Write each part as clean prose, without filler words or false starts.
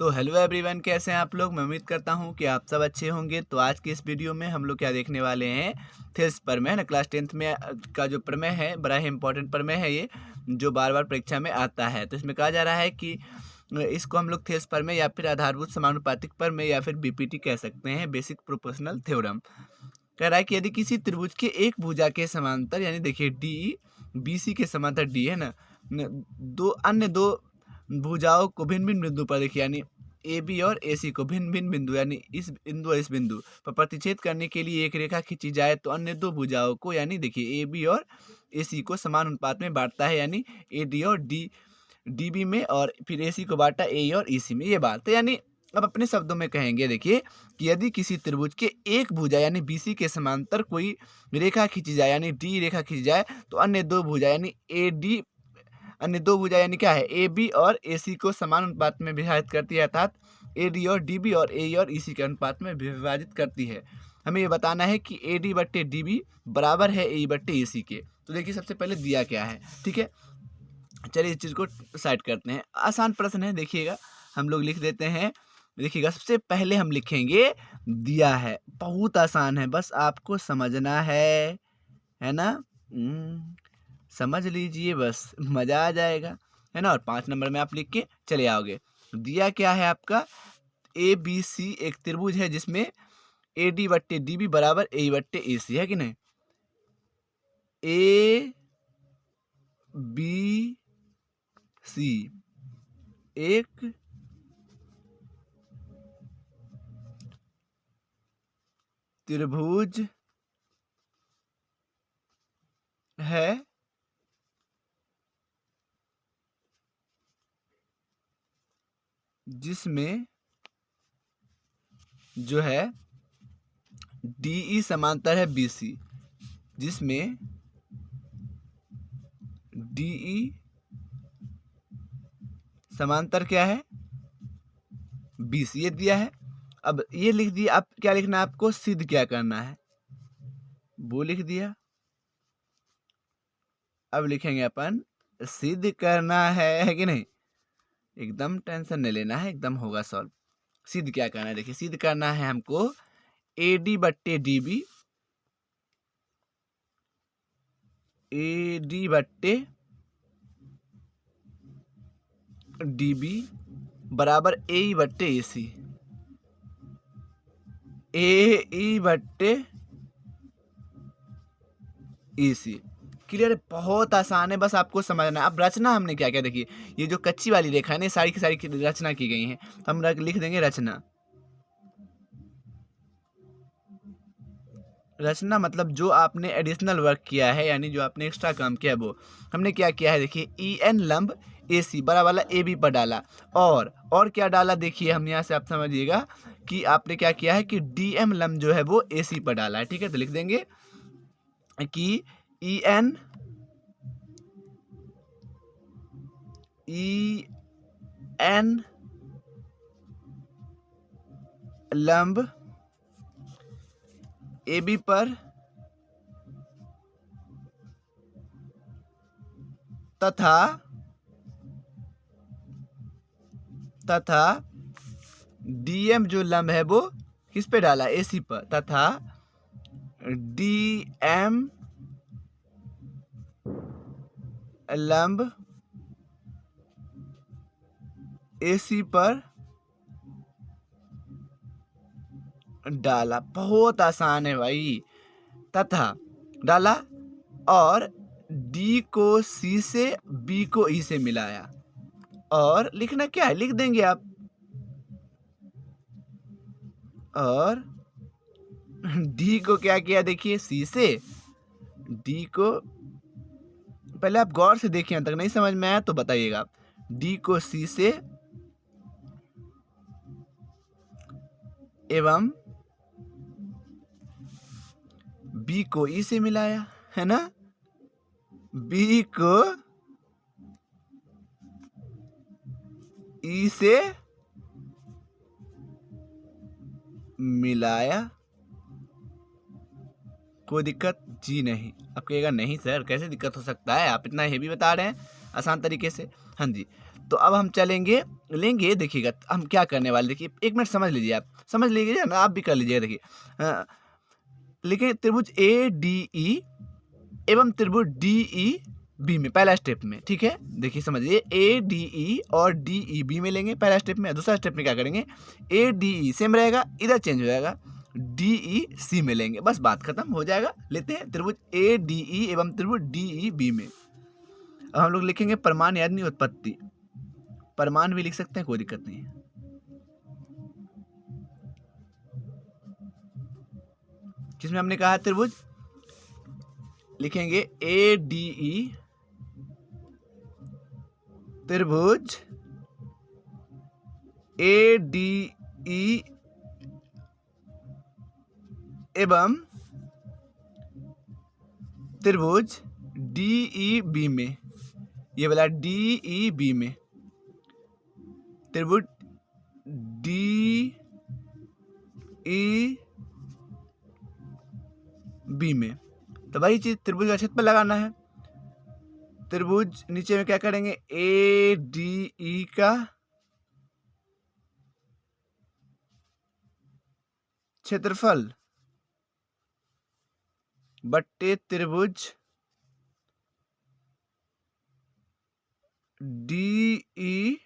तो hello everyone, कैसे हैं आप लोग। मैं उम्मीद करता हूं कि आप सब अच्छे होंगे। तो आज की इस वीडियो में हम लोग क्या देखने वाले हैं, थेल्स प्रमेय ना, क्लास 10th में का जो प्रमेय है, बड़ा ही इंपॉर्टेंट प्रमेय है ये, जो बार बार परीक्षा में आता है। तो इसमें कहा जा रहा है कि इसको हम लोग थेल्स प्रमेय या फिर आधारभूत समानुपातिक प्रमेय या फिर बीपीटी कह सकते हैं, बेसिक प्रोपोर्शनल थ्योरम। कह रहा है कि यदि किसी त्रिभुज के एक भुजा के समांतर, यानी देखिए डी बी सी के समांतर डी है ना, दो भुजाओं को भिन्न भिन्न बिंदु पर देखिए, यानी ए बी और ए सी को भिन्न भिन्न बिंदु, यानी इस बिंदु और इस बिंदु पर प्रतिच्छेद करने के लिए एक रेखा खींची जाए तो अन्य दो भुजाओं को, यानी देखिए ए बी और ए सी को समान अनुपात में बांटता है, यानी ए डी और डी बी में, और फिर ए सी को बांटा ए और ई सी में। ये बात है, यानी अब अपने शब्दों में कहेंगे देखिए कि यदि किसी त्रिभुज के एक भुजा यानी बी सी के समांतर कोई रेखा खींची जाए, यानी डी रेखा खींची जाए, तो अन्य दो भुजा यानी ए डी, अन्य दो भुजा यानी क्या है, ए बी और ए सी को समान अनुपात में विभाजित करती है, अर्थात ए डी और डी बी और ए और ई सी के अनुपात में विभाजित करती है। हमें ये बताना है कि ए डी बट्टे डी बी बराबर है ए बट्टे ए सी के। तो देखिए सबसे पहले दिया क्या है, ठीक है। चलिए इस चीज़ को साइड करते हैं। आसान प्रश्न है, देखिएगा हम लोग लिख देते हैं। देखिएगा सबसे पहले हम लिखेंगे दिया है, बहुत आसान है, बस आपको समझना है ना। समझ लीजिए, बस मज़ा आ जाएगा, है ना। और 5 नंबर में आप लिख के चले आओगे। दिया क्या है आपका, ए बी सी एक त्रिभुज है जिसमें ए डी बट्टे डी बी बराबर ए बट्टे ए सी है कि नहीं। ए बी सी एक त्रिभुज है जिसमें जो है डीई समांतर है बीसी, जिसमें डीई समांतर क्या है, बीसी। ये दिया है। अब ये लिख दिया, अब क्या लिखना है आपको, सिद्ध क्या करना है वो लिख दिया। अब लिखेंगे अपन सिद्ध करना है कि नहीं। एकदम टेंशन नहीं लेना है, एकदम होगा सॉल्व। सिद्ध क्या करना है, देखिए सिद्ध करना है हमको ए डी बट्टे डी बी, ए डी बट्टे डी बी बराबर ए ई बट्टे ए सी, ए ई बट्टे ई सी। क्लियर है, बहुत आसान है, बस आपको समझना है। अब रचना हमने क्या क्या, देखिए ये जो कच्ची वाली रेखा है ना, सारी की सारी रचना की गई है, तो हम लिख देंगे रचना। रचना मतलब जो आपने एडिशनल वर्क किया है, यानी जो आपने एक्स्ट्रा काम किया है, वो हमने क्या किया है। देखिए ई एन लंब ए सी बड़ा वाला ए बी पर डाला, और क्या डाला, देखिए हम यहाँ से आप समझिएगा कि आपने क्या किया है कि डी एम लंब जो है वो ए सी पर डाला है, ठीक है। तो लिख देंगे कि ई एन लंब ए बी पर तथा डीएम जो लंब है वो किस पे डाला, एसी पर, तथा डीएम लंब एसी पर डाला। बहुत आसान है भाई। तथा डाला और डी को सी से, बी को ई से मिलाया, और लिखना क्या है, लिख देंगे आप, और डी को क्या किया, देखिए सी से, डी को पहले आप गौर से देखिए, तक नहीं समझ में आया तो बताइएगा। डी को सी से एवं बी को ई से मिलाया, है ना। बी को ई से मिलाया, कोई दिक्कत जी नहीं। अब कहेगा नहीं सर कैसे दिक्कत हो सकता है, आप इतना हेवी बता रहे हैं आसान तरीके से। हाँ जी, तो अब हम चलेंगे लेंगे, देखिएगा हम क्या करने वाले, देखिए 1 मिनट समझ लीजिए, आप समझ लीजिए ना, आप भी कर लीजिएगा। देखिए लिखें त्रिभुज ए डी ई एवं त्रिभुज डी ई बी में, पहला स्टेप में, ठीक है। देखिए समझिए, ए डी ई और डी ई बी में लेंगे पहला स्टेप में। दूसरा स्टेप में क्या करेंगे, ए डी ई सेम रहेगा, इधर चेंज हो जाएगा, डी ई सी में लेंगे, बस बात खत्म हो जाएगा। लेते हैं त्रिभुज ए डी ई एवं त्रिभुज डी ई बी में। अब हम लोग लिखेंगे परमान यानी उत्पत्ति, परमान भी लिख सकते हैं, कोई दिक्कत नहीं है। जिसमें हमने कहा त्रिभुज, लिखेंगे ए डी ई त्रिभुज ए डी ई एवं त्रिभुज डी ई बी में, ये वाला डी ई बी में, त्रिभुज डी ई बी में। तो वही चीज त्रिभुज का क्षेत्रफल लगाना है। त्रिभुज नीचे में क्या करेंगे, ए डी ई का क्षेत्रफल बट्टे त्रिभुज डी ई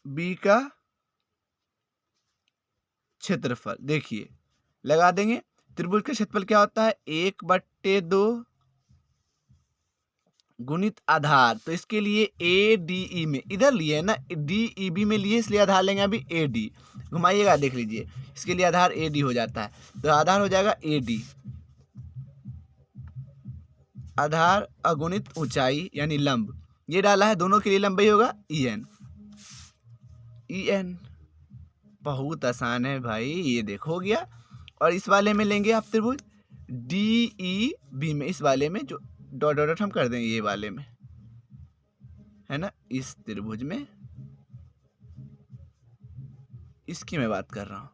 बी का क्षेत्रफल। देखिए लगा देंगे, त्रिभुज का क्षेत्रफल क्या होता है, 1/2 गुणित आधार। तो इसके लिए ए डी ई में इधर लिए ना, डी ई बी में लिए, इसलिए आधार लेंगे अभी ए डी, घुमाइएगा देख लीजिए, इसके लिए आधार ए डी हो जाता है, तो आधार हो जाएगा ए डी, आधार अगुणित ऊंचाई यानी लंब, ये डाला है, दोनों के लिए लंबाई होगा ई एन। ई एन बहुत आसान है भाई, ये देखो हो गया। और इस वाले में लेंगे आप त्रिभुज डी ई बी में, इस वाले में जो डॉट डॉट डॉट हम कर देंगे, ये वाले में है ना, इस त्रिभुज में, इसकी मैं बात कर रहा हूँ,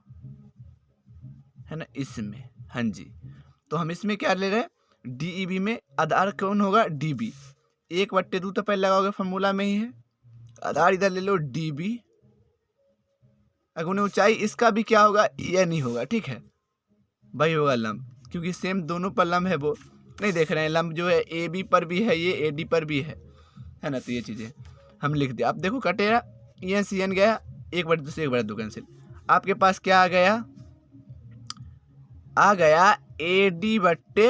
है ना, इसमें, हाँ जी। तो हम इसमें क्या ले रहे हैं, डी ई बी में आधार कौन होगा, डी बी, 1/2 तो पहले लगाओगे, फॉर्मूला में ही है, आधार इधर ले लो डी बी, अगुण ऊंचाई, इसका भी क्या होगा, ये नहीं होगा, ठीक है भाई, होगा लंब, क्योंकि सेम दोनों पर लंब है, वो नहीं देख रहे हैं, लंब जो है ए बी पर भी है, ये ए डी पर भी है ना। तो ये चीज़ें हम लिख दिया, आप देखो कटेगा, ई एन सी एन गया, 1/2 से 1/2 कैंसिल, आपके पास क्या आ गया ए डी बट्टे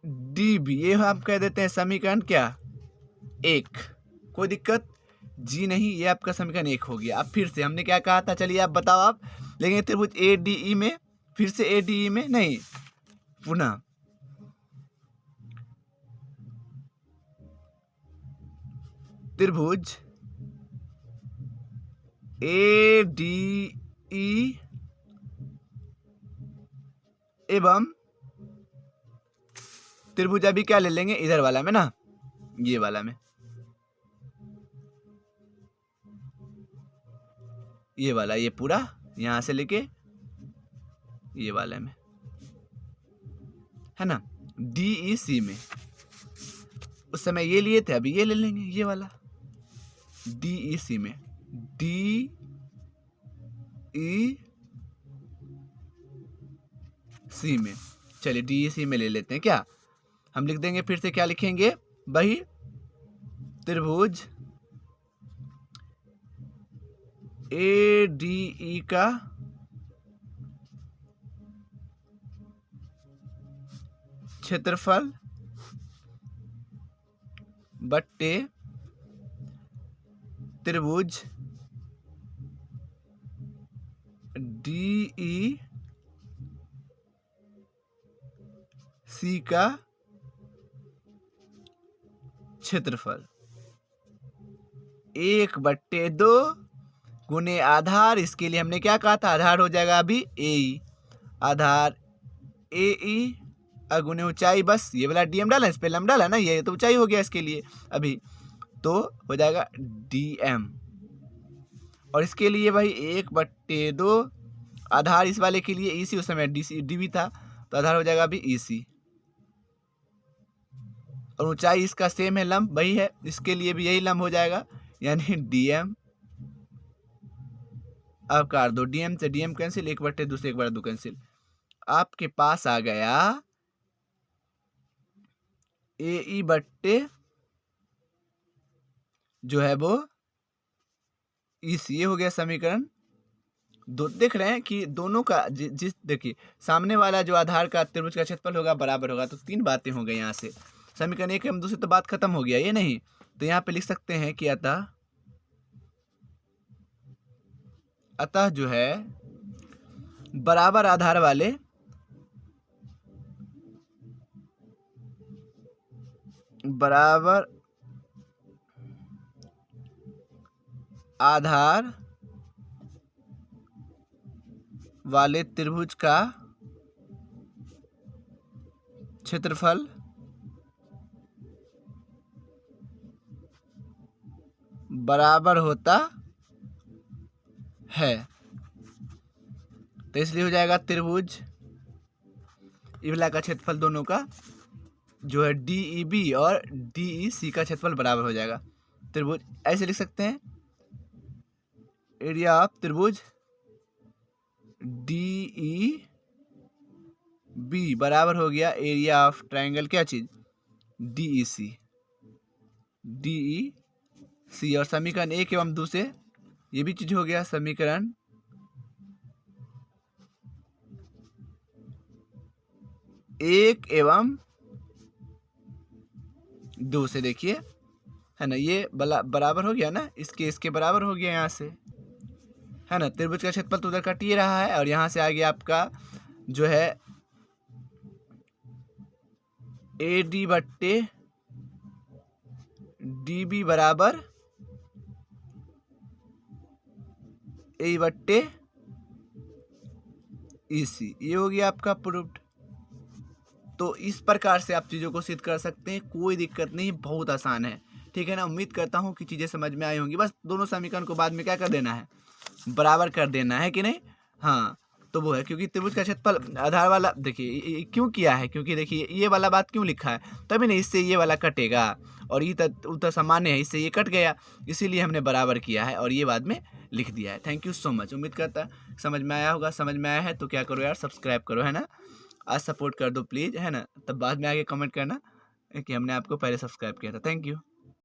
डी बी, ये हम कह देते हैं समीकरण क्या, 1, कोई दिक्कत जी नहीं, ये आपका समीकरण 1 हो गया। अब फिर से हमने क्या कहा था, चलिए आप बताओ, आप लेंगे त्रिभुज ए डी ई में, फिर से ए डी ई में नहीं, पुनः त्रिभुज ए डी ई एवं त्रिभुज अभी क्या ले लेंगे, इधर वाला में ना, ये वाला में, ये वाला, ये पूरा यहां से लेके ये वाले में, है ना, डी ई सी में, उस समय ये लिए थे, अभी ये ले लेंगे, ये वाला डी ई सी में, डी ई सी में, चलिए डी ई सी में ले लेते हैं, क्या हम लिख देंगे, फिर से क्या लिखेंगे, वही त्रिभुज ए डी ई का क्षेत्रफल बट्टे त्रिभुज डी ई सी का क्षेत्रफल 1/2 गुने आधार, इसके लिए हमने क्या कहा था, आधार हो जाएगा अभी ए ई, आधार ए ई अगुने ऊंचाई, बस ये वाला डी एम डाला, इस पे लम डाला ना, ये तो ऊंचाई हो गया इसके लिए अभी, तो हो जाएगा डी एम। और इसके लिए भाई 1/2 आधार, इस वाले के लिए ई सी, उस समय डी सी डी भी था, तो आधार हो जाएगा अभी ई सी, और ऊंचाई इसका सेम है, लंब वही है, इसके लिए भी यही लंब हो जाएगा, यानी DM। अब काट दो, DM से DM कैंसिल, 1/2 से 1/2 कैंसिल। आपके पास आ गया AE/, जो है वो EC। ये हो गया समीकरण दो। देख रहे हैं कि दोनों का जिस देखिए सामने वाला जो आधार का त्रिभुज का क्षेत्रफल होगा बराबर होगा, तो 3 बातें हो गई यहाँ से। समीकरण 1 एवं 2 से तो बात खत्म हो गया, ये नहीं तो यहाँ पे लिख सकते हैं कि अतः जो है बराबर आधार वाले त्रिभुज का क्षेत्रफल बराबर होता है। तो इसलिए हो जाएगा त्रिभुज इवला का क्षेत्रफल दोनों का जो है DEB और DEC का क्षेत्रफल बराबर हो जाएगा। त्रिभुज ऐसे लिख सकते हैं, एरिया ऑफ त्रिभुज DEB बराबर हो गया एरिया ऑफ ट्रायंगल क्या चीज DEC। और समीकरण 1 एवं 2 से ये भी चीज हो गया, समीकरण 1 एवं 2 से देखिए है ना, ये बराबर हो गया ना, इसके बराबर हो गया यहाँ से, है ना। त्रिभुज का क्षेत्रफल तो उधर कट ही रहा है और यहाँ से आ गया आपका जो है AD/DB बराबर AE/EC। ये हो गया आपका प्रूफ्ड। तो इस प्रकार से आप चीज़ों को सिद्ध कर सकते हैं, कोई दिक्कत नहीं, बहुत आसान है, ठीक है ना। उम्मीद करता हूँ कि चीज़ें समझ में आई होंगी। बस दोनों समीकरण को बाद में क्या कर देना है, बराबर कर देना है कि नहीं। हाँ तो वो है, क्योंकि त्रिभुज का क्षेत्रफल आधार वाला देखिए क्यों किया है, क्योंकि देखिए ये वाला बात क्यों लिखा है, तभी नहीं, इससे ये वाला कटेगा और ये उत्तर सामान्य है, इससे ये कट गया, इसीलिए हमने बराबर किया है और ये बाद में लिख दिया है। Thank you so much. उम्मीद करता समझ में आया होगा। समझ में आया है तो क्या करो यार, सब्सक्राइब करो, है ना। आज सपोर्ट कर दो प्लीज़, है ना। तब बाद में आके कमेंट करना कि हमने आपको पहले सब्सक्राइब किया था। Thank you.